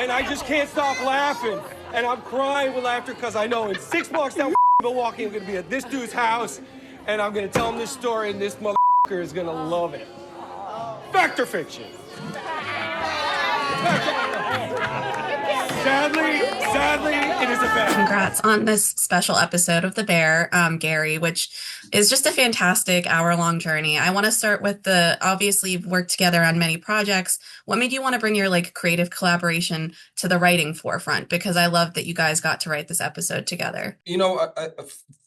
and I just can't stop laughing. And I'm crying with laughter because I know in 6 blocks down Milwaukee, I'm going to be at this dude's house, and I'm going to tell him this story, and this motherfucker is going to love it. Fact or fiction? Sadly, it is a fact. Congrats on this special episode of The Bear, Gary, which is just a fantastic hour-long journey. I want to start with obviously you've worked together on many projects. What made you want to bring your creative collaboration to the writing forefront? Because I love that you guys got to write this episode together.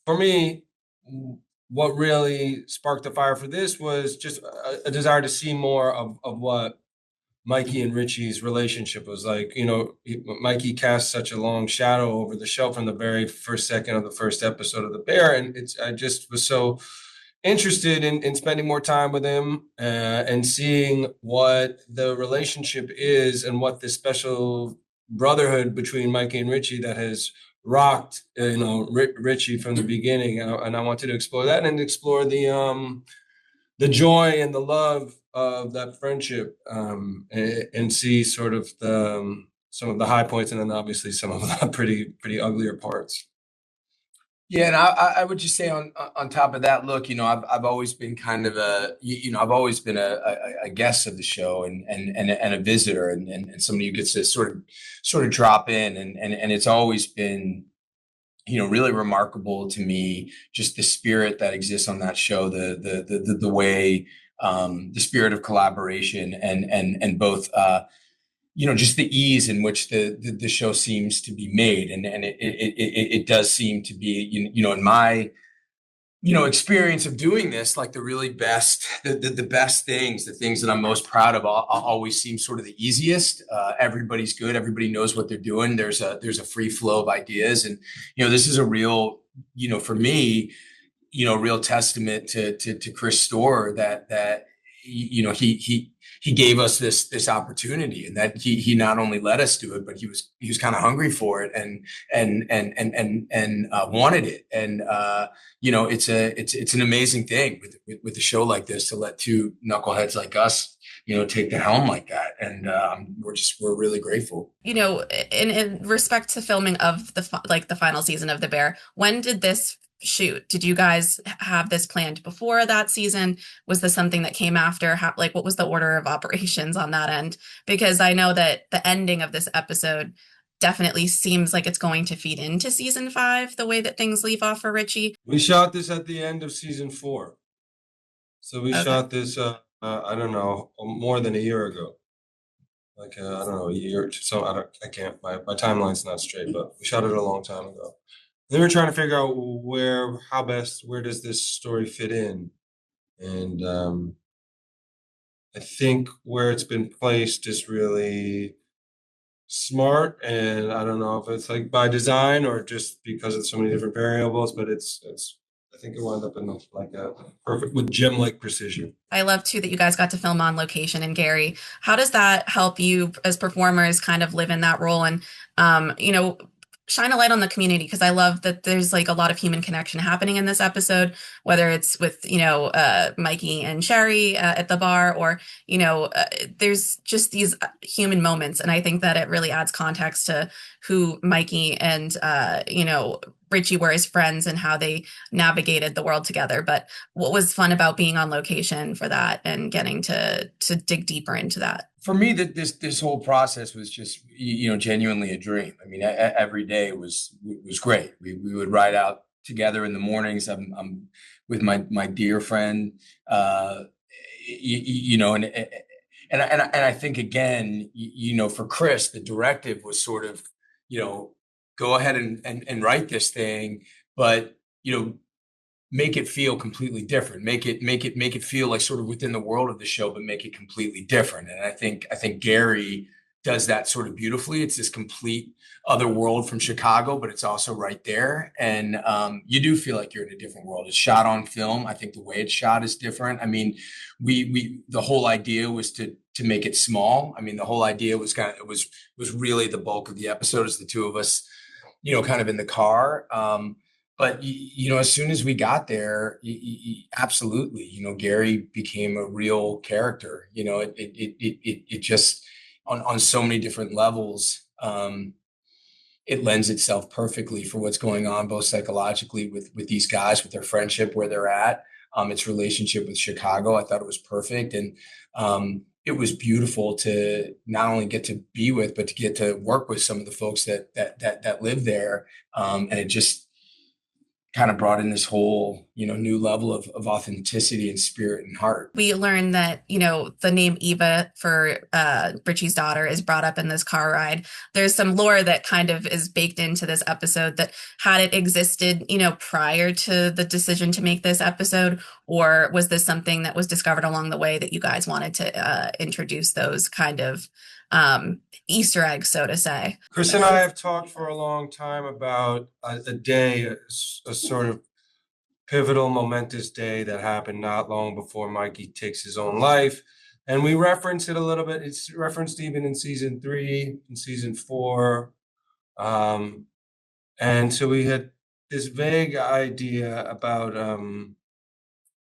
For me, what really sparked the fire for this was just a desire to see more of what Mikey and Richie's relationship was like. Mikey cast such a long shadow over the show from the very first second of the first episode of The Bear. And I just was so interested in spending more time with him and seeing what the relationship is and what this special brotherhood between Mikey and Richie that has rocked, Richie from the beginning. And I wanted to explore that and explore the joy and the love of that friendship, and see sort of some of the high points and then obviously some of the pretty uglier parts. Yeah, and I would just say on top of that, look, I've always been kind of I've always been a guest of the show and a visitor and somebody who gets to sort of drop in and it's always been really remarkable to me, just the spirit that exists on that show, the way, the spirit of collaboration and both, just the ease in which the show seems to be made. And it does seem to be, in my, experience of doing this, like the really best, the best things, the things that I'm most proud of always seem sort of the easiest. Everybody's good. Everybody knows what they're doing. There's a free flow of ideas. And, this is a real, for me, real testament to Chris Storer that he gave us this opportunity, and that he not only let us do it, but he was kind of hungry for it and wanted it. And it's an amazing thing with a show like this to let two knuckleheads like us take the helm like that. And we're really grateful. In respect to filming of the final season of The Bear, when did this shoot? Did you guys have this planned before that season? Was this something that came after? What was the order of operations on that end? Because I know that the ending of this episode definitely seems like it's going to feed into season 5, the way that things leave off for Richie. We shot this at the end of season 4. So we shot this, I don't know, more than a year ago. I don't know, a year or so. I can't, my timeline's not straight, but we shot it a long time ago. Then we're trying to figure out where does this story fit in? And I think where it's been placed is really smart. And I don't know if it's by design or just because of so many different variables, but it's I think it wound up in a perfect, with gem-like precision. I love too that you guys got to film on location. And Gary, how does that help you as performers kind of live in that role and, shine a light on the community? Because I love that there's a lot of human connection happening in this episode, whether it's with, Mikey and Sherry at the bar, or, there's just these human moments. And I think that it really adds context to who Mikey and, Richie were as friends and how they navigated the world together. But what was fun about being on location for that and getting to dig deeper into that? For me, this whole process was just, genuinely a dream. I mean, every day was great. We would ride out together in the mornings. I'm with my dear friend, and I think again, for Chris, the directive was sort of, go ahead and write this thing, but make it feel completely different. Make it feel like sort of within the world of the show, but make it completely different. And I think Gary does that sort of beautifully. It's this complete other world from Chicago, but it's also right there. And you do feel like you're in a different world. It's shot on film. I think the way it's shot is different. I mean, the whole idea was to make it small. I mean, the whole idea was was really the bulk of the episode is the two of us, kind of in the car. But, as soon as we got there, absolutely, Gary became a real character. It just on so many different levels, it lends itself perfectly for what's going on, both psychologically with these guys, with their friendship, where they're at, its relationship with Chicago. I thought it was perfect. And it was beautiful to not only get to be with, but to get to work with some of the folks that live there. And it just kind of brought in this whole, new level of authenticity and spirit and heart. We learned that, the name Eva for Richie's daughter is brought up in this car ride. There's some lore that kind of is baked into this episode that had it existed, prior to the decision to make this episode, or was this something that was discovered along the way that you guys wanted to introduce those kind of Easter eggs, so to say? Chris and I have talked for a long time about a day, a sort of pivotal, momentous day that happened not long before Mikey takes his own life. And we reference it a little bit. It's referenced even in season 3, in season 4. And so we had this vague idea about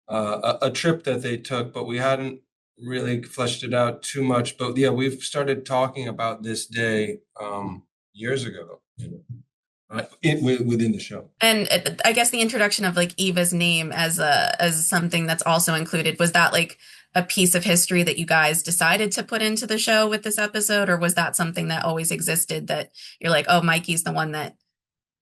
a trip that they took, but we hadn't really fleshed it out too much. But yeah, we've started talking about this day years ago. Within the show. And I guess the introduction of like Eva's name as something that's also included, was that like a piece of history that you guys decided to put into the show with this episode, or was that something that always existed, that you're like, oh, Mikey's the one that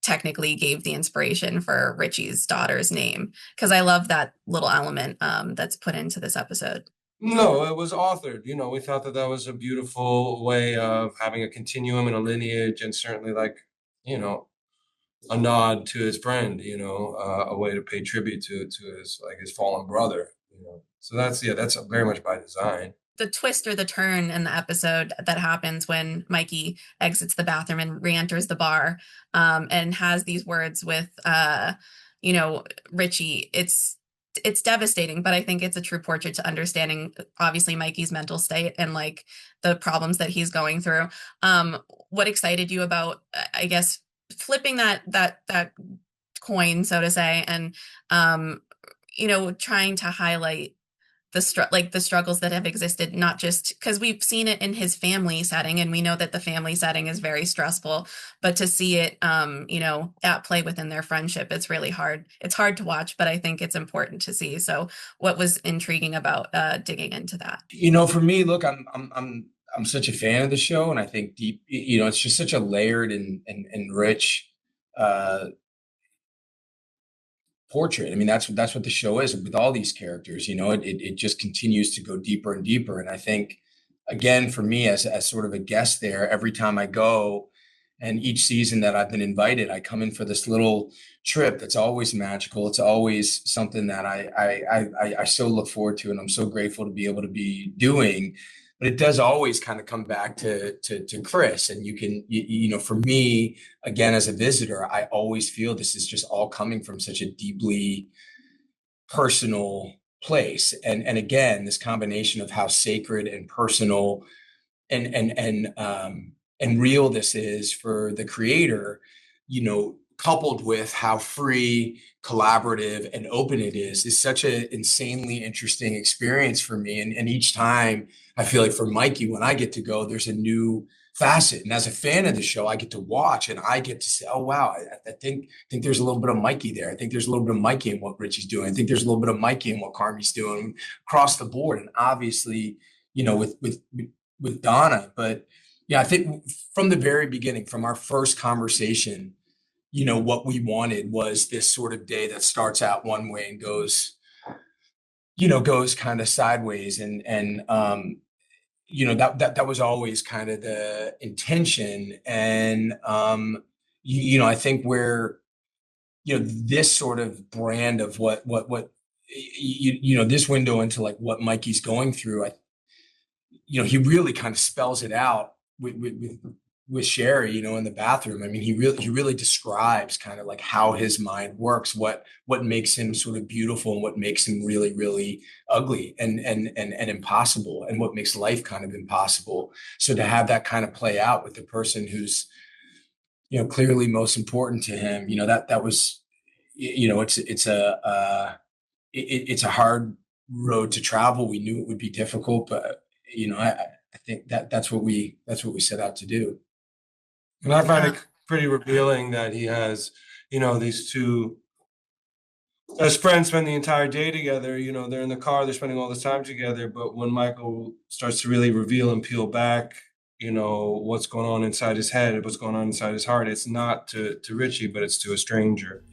technically gave the inspiration for Richie's daughter's name? Because I love that little element that's put into this episode. No, it was authored. We thought that was a beautiful way of having a continuum and a lineage, and certainly like, a nod to his friend, a way to pay tribute to his fallen brother. So that's very much by design. The twist or the turn in the episode that happens when Mikey exits the bathroom and re-enters the bar, and has these words with Richie, it's devastating, but I think it's a true portrait to understanding obviously Mikey's mental state and like the problems that he's going through. What excited you about, I guess, flipping that coin, so to say, and trying to highlight the struggles that have existed, not just because we've seen it in his family setting, and we know that the family setting is very stressful, but to see it at play within their friendship, it's really hard. It's hard to watch, but I think it's important to see. So what was intriguing about digging into that? For me, look, I'm such a fan of the show, and I think deep, it's just such a layered and rich portrait. I mean, that's what the show is with all these characters. It just continues to go deeper and deeper. And I think, again, for me as sort of a guest there, every time I go, and each season that I've been invited, I come in for this little trip that's always magical. It's always something that I so look forward to, and I'm so grateful to be able to be doing. But it does always kind of come back to Chris. And you can, for me, again, as a visitor, I always feel this is just all coming from such a deeply personal place. And again, this combination of how sacred and personal and real this is for the creator, coupled with how free, collaborative, and open it is such an insanely interesting experience for me. And each time I feel like for Mikey, when I get to go, there's a new facet. And as a fan of the show, I get to watch and I get to say, oh, wow, I think there's a little bit of Mikey there. I think there's a little bit of Mikey in what Richie's doing. I think there's a little bit of Mikey in what Carmi's doing across the board. And obviously, with Donna. But yeah, I think from the very beginning, from our first conversation, what we wanted was this sort of day that starts out one way and goes kind of sideways. And that was always kind of the intention. And, I think where, this sort of brand of what, this window into like what Mikey's going through, he really kind of spells it out with Sherry, in the bathroom. I mean, he really describes kind of like how his mind works, what makes him sort of beautiful and what makes him really, really ugly and impossible, and what makes life kind of impossible. So to have that kind of play out with the person who's, clearly most important to him, that was, it's a hard road to travel. We knew it would be difficult, but I think that's what we set out to do. And I find it pretty revealing that he has, these two best friends spend the entire day together. They're in the car, they're spending all this time together. But when Michael starts to really reveal and peel back, what's going on inside his head, what's going on inside his heart, it's not to Richie, but it's to a stranger.